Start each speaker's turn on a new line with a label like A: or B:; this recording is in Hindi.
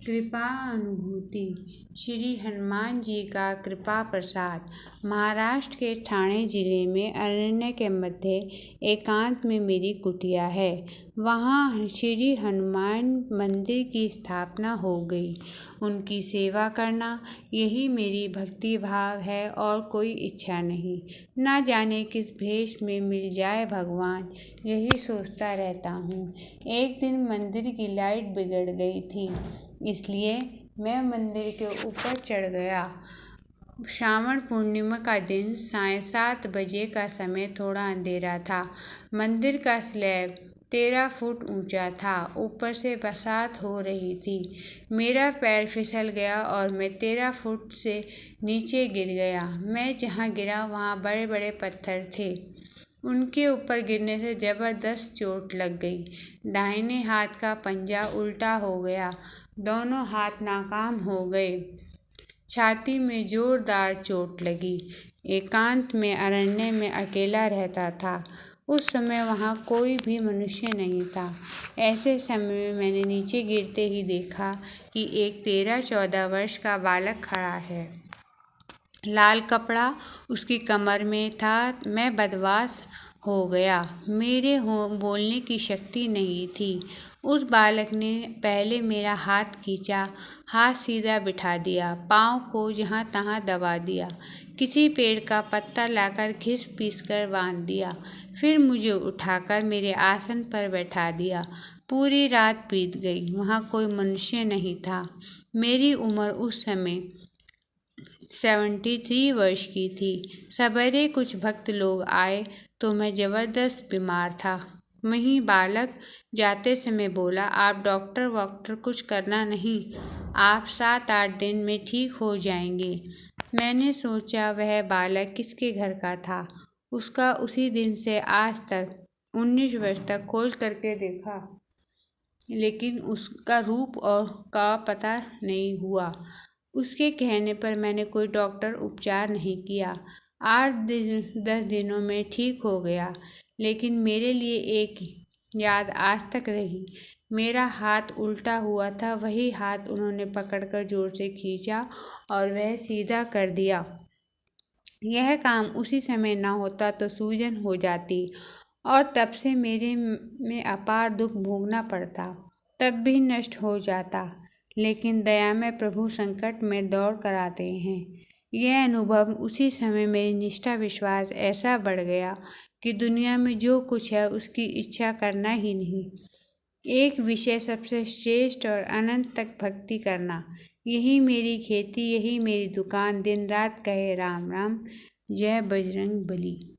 A: कृपा अनुभूति। श्री हनुमान जी का कृपा प्रसाद। महाराष्ट्र के ठाणे जिले में अरण्य के मध्य एकांत में मेरी कुटिया है। वहाँ श्री हनुमान मंदिर की स्थापना हो गई। उनकी सेवा करना यही मेरी भक्ति भाव है और कोई इच्छा नहीं। ना जाने किस भेष में मिल जाए भगवान, यही सोचता रहता हूँ। एक दिन मंदिर की लाइट बिगड़ गई थी, इसलिए मैं मंदिर के ऊपर चढ़ गया। श्रावण पूर्णिमा का दिन, साढ़े 7 बजे का समय, थोड़ा अंधेरा था। मंदिर का स्लैब 13 फुट ऊंचा था। ऊपर से बरसात हो रही थी। मेरा पैर फिसल गया और मैं 13 फुट से नीचे गिर गया। मैं जहाँ गिरा वहाँ बड़े बड़े पत्थर थे। उनके ऊपर गिरने से जबरदस्त चोट लग गई। दाहिने हाथ का पंजा उल्टा हो गया। दोनों हाथ नाकाम हो गए। छाती में जोरदार चोट लगी। एकांत में अरण्य में अकेला रहता था। उस समय वहाँ कोई भी मनुष्य नहीं था। ऐसे समय में मैंने नीचे गिरते ही देखा कि एक 13-14 वर्ष का बालक खड़ा है। लाल कपड़ा उसकी कमर में था। मैं बदमाश हो गया। मेरे बोलने की शक्ति नहीं थी। उस बालक ने पहले मेरा हाथ खींचा, हाथ सीधा बिठा दिया, पाँव को जहाँ तहाँ दबा दिया, किसी पेड़ का पत्ता लाकर घिस पीस कर बांध दिया, फिर मुझे उठाकर मेरे आसन पर बैठा दिया। पूरी रात बीत गई। वहाँ कोई मनुष्य नहीं था। मेरी उम्र उस समय 73 वर्ष की थी। सवेरे कुछ भक्त लोग आए तो मैं जबरदस्त बीमार था। वहीं बालक जाते समय बोला, आप डॉक्टर वॉक्टर कुछ करना नहीं, आप 7-8 दिन में ठीक हो जाएंगे। मैंने सोचा वह बालक किसके घर का था। उसका उसी दिन से आज तक 19 वर्ष तक खोज करके देखा, लेकिन उसका रूप और का पता नहीं हुआ। उसके कहने पर मैंने कोई डॉक्टर उपचार नहीं किया। 8-10 दिनों में ठीक हो गया। लेकिन मेरे लिए एक याद आज तक रही। मेरा हाथ उल्टा हुआ था। वही हाथ उन्होंने पकड़कर जोर से खींचा और वह सीधा कर दिया। यह काम उसी समय ना होता तो सूजन हो जाती और तब से मेरे में अपार दुख भोगना पड़ता। तब भी नष्ट हो जाता। लेकिन दया में प्रभु संकट में दौड़ कर आते हैं। यह अनुभव उसी समय मेरी निष्ठा विश्वास ऐसा बढ़ गया कि दुनिया में जो कुछ है उसकी इच्छा करना ही नहीं। एक विषय सबसे श्रेष्ठ और अनंत तक भक्ति करना। यही मेरी खेती, यही मेरी दुकान। दिन रात कहे राम राम। जय बजरंग बली।